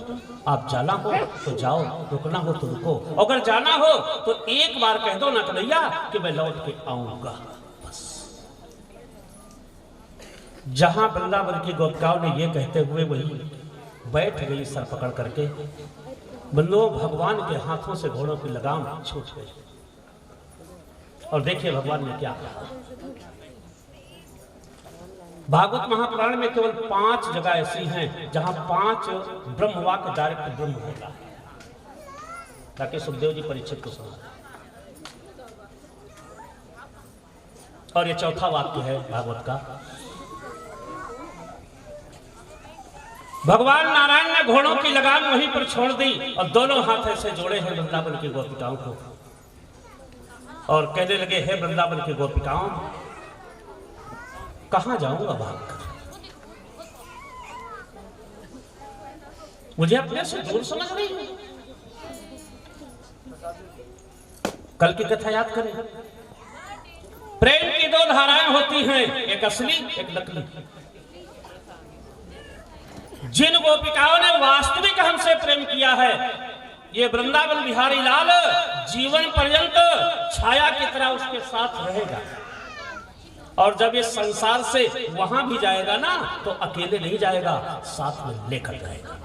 आप जाना हो तो जाओ, रुकना हो तो रुको, अगर जाना हो तो एक बार कह दो ना कन्हैया कि मैं लौट के आऊंगा, बस। जहां वृंदावन की गोपिकाओं ने ये कहते हुए वही बैठ गई सर पकड़ करके, बंदो भगवान के हाथों से घोड़ों की लगाम छूट गई। और देखिए भगवान ने क्या कहा। भागवत महापुराण में केवल 5 जगह ऐसी हैं जहां 5 ब्रह्मवाक्य डायरेक्ट ब्रह्म होता है, ताकि सुखदेव जी परीक्षित को सुना। और ये चौथा वाक्य है भागवत का। भगवान नारायण ने घोड़ों की लगाम वहीं पर छोड़ दी और दोनों हाथ ऐसे जोड़े हैं वृंदावन की गोपिकाओं को, और कहने लगे, हे वृंदावन की गोपिकाओं, कहां जाऊंगा भागकर? मुझे अपने से दूर समझ रही हूं। कल की कथा याद करें। प्रेम की 2 धाराएं होती हैं, एक असली एक नकली। जिन गोपिकाओं ने वास्तविक हमसे प्रेम किया है, ये वृंदावन बिहारी लाल जीवन पर्यंत छाया की तरह उसके साथ रहेगा, और जब ये संसार से वहां भी जाएगा ना, तो अकेले नहीं जाएगा, साथ में लेकर जाएगा।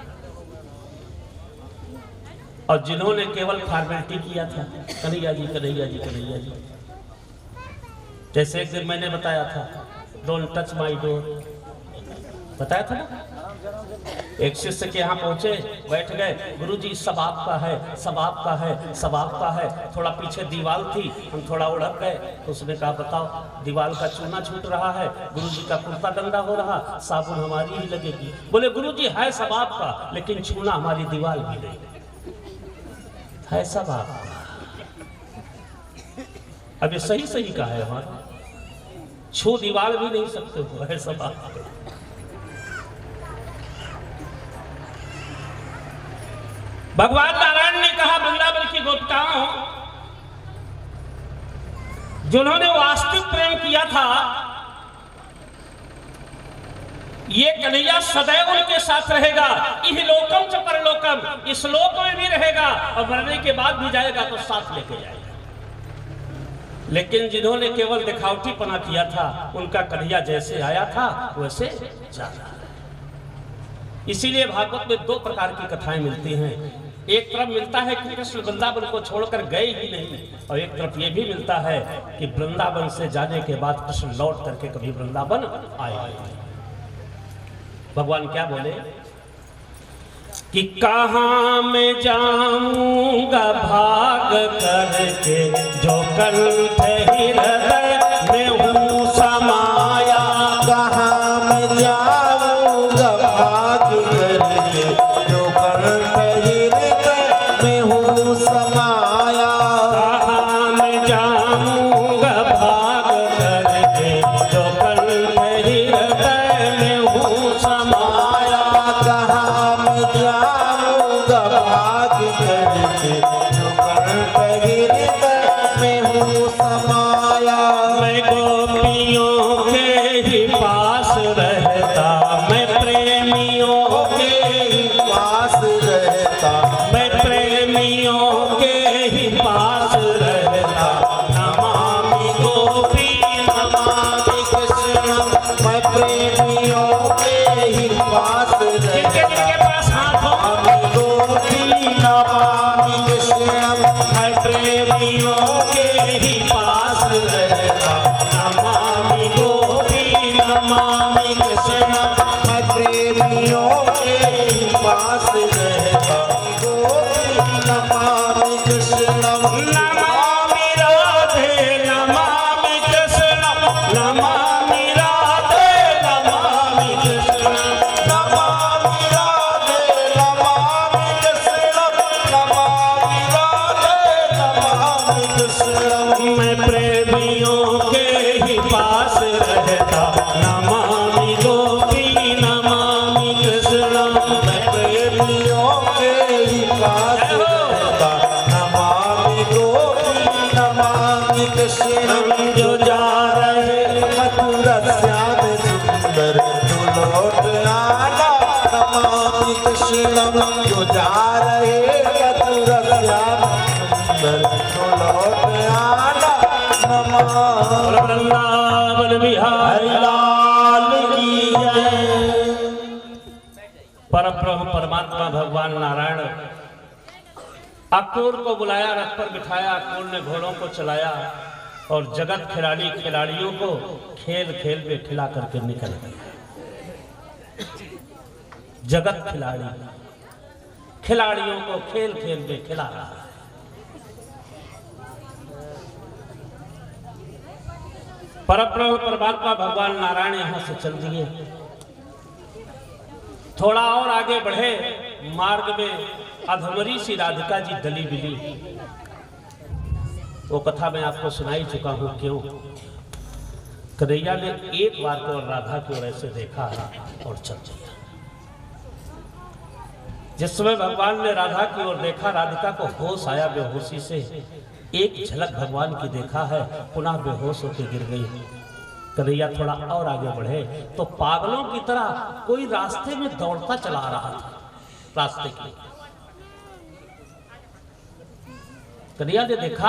और जिन्होंने केवल फॉर्मेलिटी किया था, कन्हैया जी कन्हैया जी कन्हैया जी, जैसे एक दिन मैंने बताया था, डोंट टच माई डोर, बताया था ना। एक शिष्य के यहाँ पहुंचे, बैठ गए, गुरुजी सब आपका है, सब आपका है, सब आपका है। थोड़ा पीछे दीवार थी, हम थोड़ा उड़क गए, तो उसने कहा बताओ, दीवार का चूना छूट रहा है, गुरुजी का कुर्ता गंदा हो रहा, साबुन हमारी ही लगेगी। बोले गुरुजी है सब आपका, लेकिन छूना हमारी दीवार भी नहीं है, सब आपका। अब ये सही सही कहा है हमारा, छू दीवार भी नहीं सकते हो, है सब आपका। भगवान नारायण ने कहा वृंदावन की गोपिकाओं, जिन्होंने वास्तविक प्रेम किया था, ये कन्हैया सदैव उनके साथ रहेगा। इह लोकम च परलोकम, इस लोक में भी रहेगा और मरने के बाद भी जाएगा तो साथ लेके जाएगा। लेकिन जिन्होंने केवल दिखावटीपना किया था, उनका कन्हैया जैसे आया था वैसे जा रहा है। इसीलिए भागवत में दो प्रकार की कथाएं मिलती हैं। एक तरफ मिलता है कि कृष्ण वृंदावन को छोड़कर गए ही नहीं, और एक तरफ ये भी मिलता है कि वृंदावन से जाने के बाद कृष्ण लौट करके कभी वृंदावन आए। भगवान क्या बोले कि कहाँ मैं जाऊंगा भाग करके, जो कंठ हृदय में हूँ समाया। कहाँ मैं जाऊंगा भाग करके, जो कंठ हृदय में हूँ समाया। कहाँ मैं जाऊंगा भाग करके, जो कंठ हृदय में हूँ समाया। कहाँ मैं जाऊंगा भाग करके, जो कंठ हृदय में हूँ समाया। मैं गोपियों के ही पास रहता, मैं प्रेमियों के ही पास रहता, मैं प्रेमियों के ही पास रहता। नमामि गोपी नमामि कृष्णं, मैं प्रेमियों के ही पास जिनके रहता। पास हाथ हो, नमामि गोपी नमामि कृष्णं, मैं प्रेमियों के ही पास रहता। नमामि गोपी नमामि कृष्णं, मैं प्रेमियों के ही पास रहता। गोपी नमामि कृष्णं, नमामि राधे नमामि कृष्णं, नमामि राधे नमामि कृष्णं। नमामि राधे नमामि कृष्णं, नमामि राधे नमामि कृष्णं। मैं प्रेमियों के ही पास रहता। नमामि गोपी नमामि कृष्णं। मैं प्रेमियों के ही पास रहता। नमामि गोपी नमामि कृष्णं। जो जा रहे मथुरा श्याम सुंदर, जो लौट आना। नमामि कृष्णं, जो जा रहे मथुरा श्याम सुंदर, जो लौट आना। नमामि वृंदावन बिहारी लाल की जय। परब्रह्म परमात्मा भगवान नारायण अक्रूर को बुलाया, रथ पर बिठाया, अक्रूर ने घोड़ों को चलाया और जगत खिलाड़ी खिलाड़ियों को खेल खेल में खिला करके निकल गए। जगत खिलाड़ी खिलाड़ियों को खेल खेल में खिला रहा है। परब्रह्म परमात्मा भगवान नारायण यहां से चल दिए। थोड़ा और आगे बढ़े, मार्ग में अधमरी सी राधिका जी दली बिली। वो कथा मैं आपको सुनाई चुका हूं। क्यों? कन्हैया ने एक बार को राधा की ओर ऐसे देखा और चल दिया। जिस समय भगवान ने राधा की ओर देखा, राधिका को होश आया। बेहोशी से एक झलक भगवान की देखा है, पुनः बेहोश होकर गिर गई। कन्हैया थोड़ा और आगे बढ़े तो पागलों की तरह कोई रास्ते में दौड़ता चला रहा था। रास्ते की कन्हैया ने देखा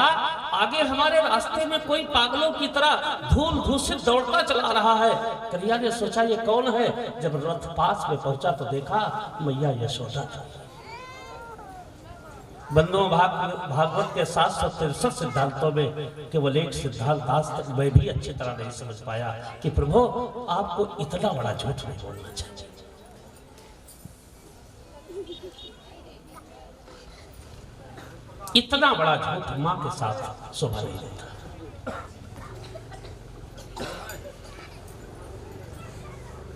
आगे हमारे रास्ते में कोई पागलों की तरह धूल धूसित दौड़ता चला रहा है। कन्हैया ने सोचा ये कौन है। जब रथ पास में पहुंचा तो देखा मैया यशोदा था। बंधुओं, भागवत के 763 सिद्धांतों में केवल एक सिद्धांत आज तक मैं भी अच्छी तरह नहीं समझ पाया कि प्रभु आपको इतना बड़ा झूठ नहीं बोलना चाहिए। इतना बड़ा झूठ मां के साथ शोभा नहीं देता।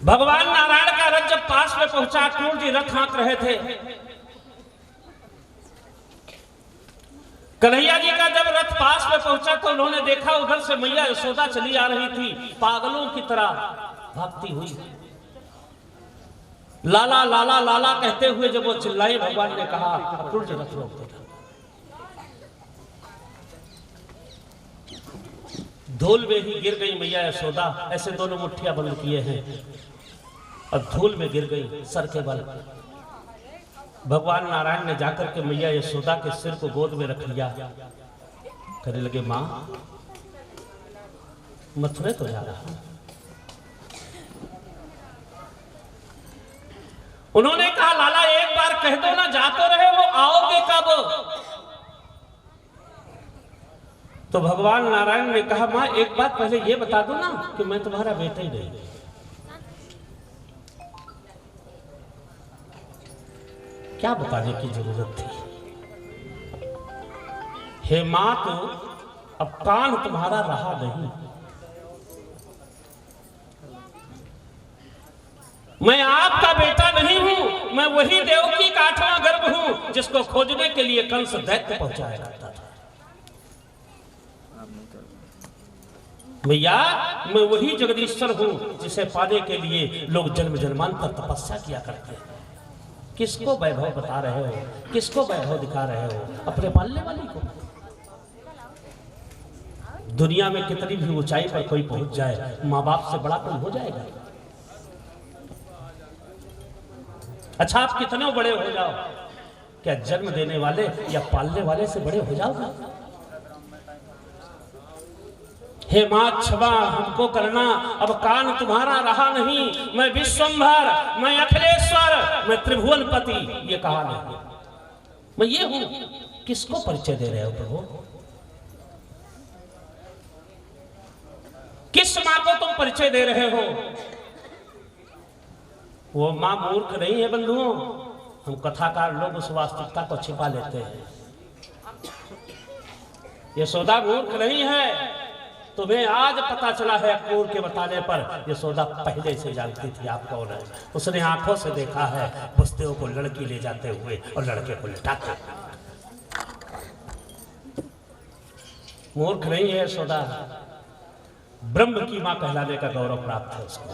भगवान नारायण का रथ जब पास में पहुंचा, क्रूर जी रथ हाँक रहे थे। कन्हैया जी का जब रथ पास में पहुंचा तो उन्होंने देखा उधर से मैया यशोदा चली आ रही थी, पागलों की तरह भागती हुई। लाला लाला लाला कहते हुए जब वो चिल्लाई, भगवान ने कहा क्रूर जी रथ रोक दो। धूल में ही गिर गई मैया यशोदा, ऐसे दोनों मुट्ठियां बंद किए हैं और धूल में गिर गई सर के बल। भगवान नारायण ने जाकर के मैया यशोदा के सिर को गोद में रख लिया। कहने लगे, मां मथुरा तो जा रहा। उन्होंने कहा, लाला एक बार कह दो ना, जा तो रहे हो, आओगे कब? तो भगवान नारायण ने कहा, मां एक बात पहले ये बता दो ना कि मैं तुम्हारा बेटा ही नहीं। क्या बताने की जरूरत थी? हे मां, तो अब कान तुम्हारा रहा नहीं। मैं आपका बेटा नहीं हूं, मैं वही देवकी का 8वां गर्भ हूं जिसको खोजने के लिए कंस दैत्य पहुंचाया करता था। मैया, मैं वही जगदीश्वर हूं जिसे पाने के लिए लोग जन्म जन्मांतर तपस्या किया करते हैं। किसको वैभव बता रहे हो? किसको वैभव दिखा रहे हो? अपने पालने वाली को। दुनिया में कितनी भी ऊंचाई पर कोई पहुंच जाए, मां बाप से बड़ा कोई हो जाएगा? अच्छा, आप कितने बड़े हो जाओ, क्या जन्म देने वाले या पालने वाले से बड़े हो जाओगे? हे मां, क्षमा हमको करना, अब कान तुम्हारा रहा नहीं। मैं विश्वंभर, मैं अखिलेश्वर, मैं त्रिभुवनपति ये कहा नहीं, मैं ये हूं। किसको परिचय दे रहे हो प्रभु? किस मां को तुम परिचय दे रहे हो? वो मां मूर्ख नहीं है बंधुओं। हम कथाकार लोग उस वास्तविकता को छिपा लेते हैं। यशोदा मूर्ख नहीं है। तुम्हें आज पता चला है क्रूर के बताने पर। यशोदा पहले से जानती थी आप कौन है। उसने आंखों से देखा है बस्तियों को लड़की ले जाते हुए और लड़के को लिटाते। मूर्ख नहीं है यशोदा। ब्रह्म की मां कहलाने का गौरव प्राप्त है उसको।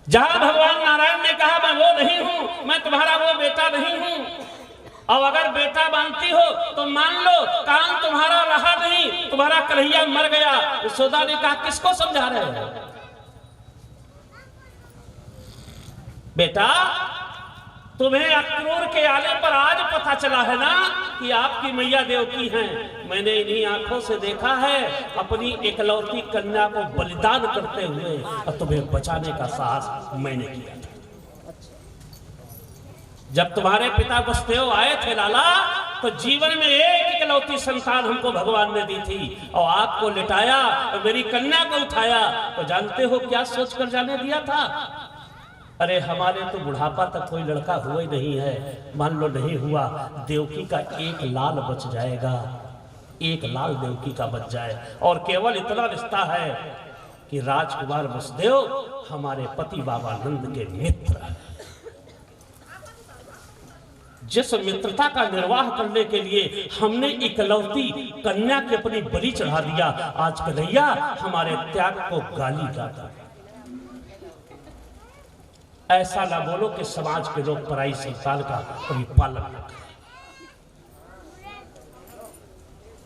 जहां भगवान नारायण ने कहा मैं वो नहीं हूं, मैं तुम्हारा वो बेटा नहीं हूं, और अगर बेटा मानती हो तो मान लो, कान तुम्हारा रहा नहीं, तुम्हारा कन्हैया मर गया। यशोदा ने कहा, किसको समझा रहे हो बेटा? तुम्हें अक्रूर के आने पर आज पता चला है ना कि आपकी मैया देवकी हैं। मैंने इन्हीं आंखों से देखा है अपनी एकलौती कन्या को बलिदान करते हुए, और तुम्हें बचाने का साहस मैंने किया था। जब तुम्हारे पिता बसदेव आए थे लाला, तो जीवन में एक इकलौती संतान हमको भगवान ने दी थी, और आपको लिटाया और मेरी कन्या को उठाया। तो जानते हो क्या सोचकर जाने दिया था? अरे हमारे तो बुढ़ापा तक कोई लड़का हुआ ही नहीं है। मान लो नहीं हुआ, देवकी का एक लाल बच जाएगा, एक लाल देवकी का बच जाए। और केवल इतना रिश्ता है कि राजकुमार बसदेव हमारे पति बाबा नंद के मित्र हैं। जिस मित्रता का निर्वाह करने के लिए हमने इकलौती कन्या की अपनी बलि चढ़ा दिया, आज कन्हैया हमारे त्याग को गाली गाता। ऐसा ना बोलो कि समाज के लोग पराई संतान का कभी पालन न करें।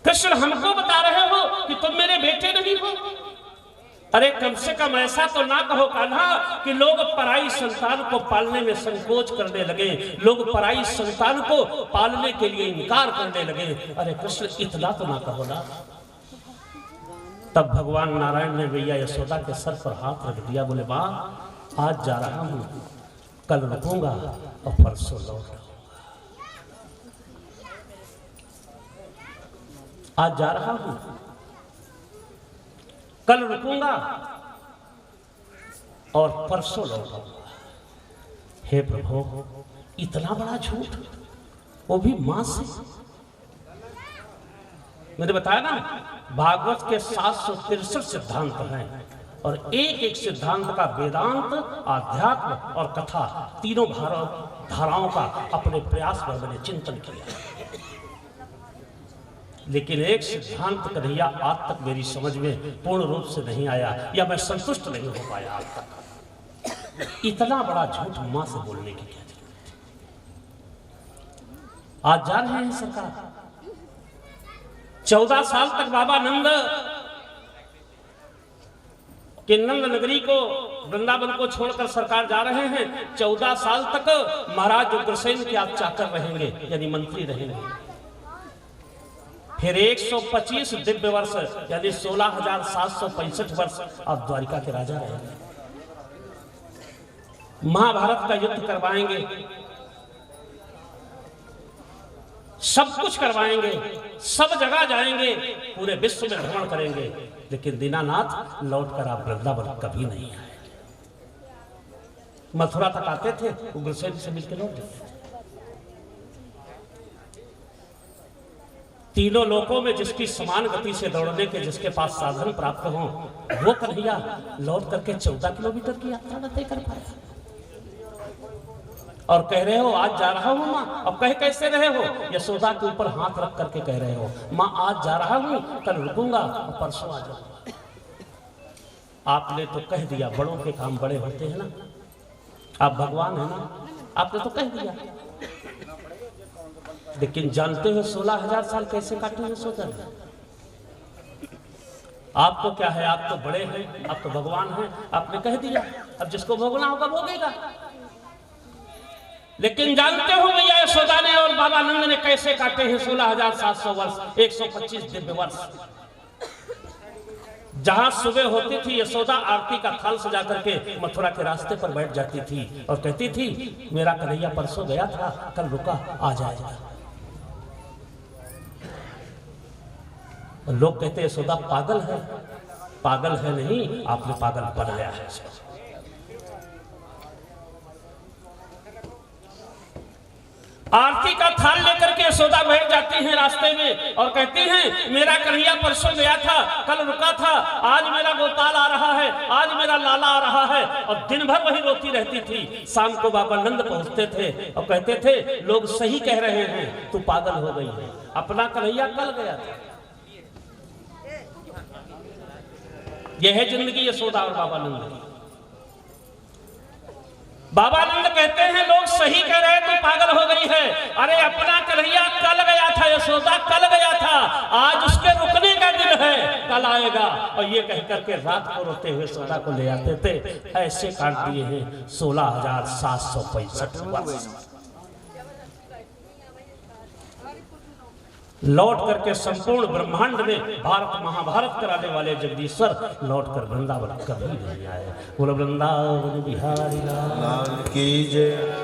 कृष्ण हमको बता रहे हो कि तुम मेरे बेटे नहीं हो। अरे कम से कम ऐसा तो ना कहो कान्हा कि लोग पराई संतान को पालने में संकोच करने लगे, लोग पराई संतान को पालने के लिए इनकार करने लगे। अरे कृष्ण इतना तो ना कहो ना। तब भगवान नारायण ने मैया यशोदा के सर पर हाथ रख दिया, बोले मां आज जा रहा हूं, कल रुकूंगा और परसों लौट आऊंगा। आज जा रहा हूं, कल रुकूंगा और परसों लौटूंगा। हे प्रभु, इतना बड़ा झूठ, वो भी मां से। मैंने बताया ना, भागवत के 763 सिद्धांत हैं और एक एक सिद्धांत का वेदांत, आध्यात्म और कथा तीनों धाराओं का अपने प्रयास पर मैंने चिंतन किया। लेकिन एक सिद्धांत कन्हैया आज तक मेरी समझ में पूर्ण रूप से नहीं आया, या मैं संतुष्ट नहीं हो पाया आज तक। इतना बड़ा झूठ मां से बोलने की क्या जरूरत है? आज जा रहे हैं सरकार, 14 साल तक बाबा नंद कि नंद नगरी को, वृंदावन को छोड़कर सरकार जा रहे हैं। 14 साल तक महाराज उग्रसेन के आप चाकर रहेंगे, यानी मंत्री रहेंगे। फिर 125 दिव्य वर्ष यानी 16,765 वर्ष आप द्वारिका के राजा रहेंगे। महाभारत का युद्ध करवाएंगे, सब कुछ करवाएंगे, सब जगह जाएंगे, पूरे विश्व में भ्रमण करेंगे। लेकिन दीनानाथ लौटकर आप वृंदावन कभी नहीं आए। मथुरा तक आते थे, उग्रसेन से मिलकर लौट जाते थे। तीनों लोकों में जिसकी समान गति से दौड़ने के जिसके पास साधन प्राप्त हो, वो कन्हैया लौट करके 14 किलोमीटर की यात्रा न तय कर पाया। और कह रहे हो आज जा रहा हूं मां, अब कह कैसे रहे हो? यशोदा के ऊपर हाथ रख करके कह रहे हो, मां आज जा रहा हूं, कल रुकूंगा और परसों आ जाऊंगा। आपने तो कह दिया, बड़ों के काम बड़े होते हैं ना, आप भगवान है ना, आपने तो कह दिया। लेकिन जानते हो 16,000 साल कैसे काटे यशोदा ने? आपको क्या है, आप तो बड़े हैं, आप तो भगवान हैं, आपने कह दिया, अब जिसको भोगना होगा भोगेगा। लेकिन जानते हो भैया यशोदा ने और बाबा नंद ने कैसे काटे हैं 16,700 वर्ष, 125 दिव्य वर्ष। जहां सुबह होती थी, यशोदा आरती का थाल सजा करके मथुरा के रास्ते पर बैठ जाती थी और कहती थी, मेरा कन्हैया परसों गया था, कल रुका, आ जाएगा। और लोग कहते हैं यशोदा पागल है। पागल है नहीं, आपने पागल बनाया है। आरती का थाल लेकर के यशोदा बैठ जाती हैं रास्ते में और कहती हैं, मेरा कन्हैया परसों गया था, कल रुका था, आज मेरा गोपाल आ रहा है, आज मेरा लाला आ रहा है। और दिन भर वही रोती रहती थी। शाम को बाबा नंद पहुंचते थे और कहते थे, लोग सही कह रहे हैं, तू पागल हो गई है, अपना कन्हैया कल गया था। यह है जिंदगी यशोदा और बाबा नंद की। बाबा नंद कहते हैं, लोग सही कह रहे तो पागल हो गई है। अरे अपना कन्हैया कल गया था, यशोदा कल गया था, आज उसके रुकने का दिन है, कल आएगा। और ये कह करके रात को रोते हुए यशोदा को ले आते थे। ऐसे काट दिए हैं 16,765 वर्ष। लौट करके संपूर्ण ब्रह्मांड में भारत महाभारत कराने वाले जगदीश्वर लौट कर वृंदावन कभी नहीं आए। बोलो वृंदावन बिहारी लाल की जय।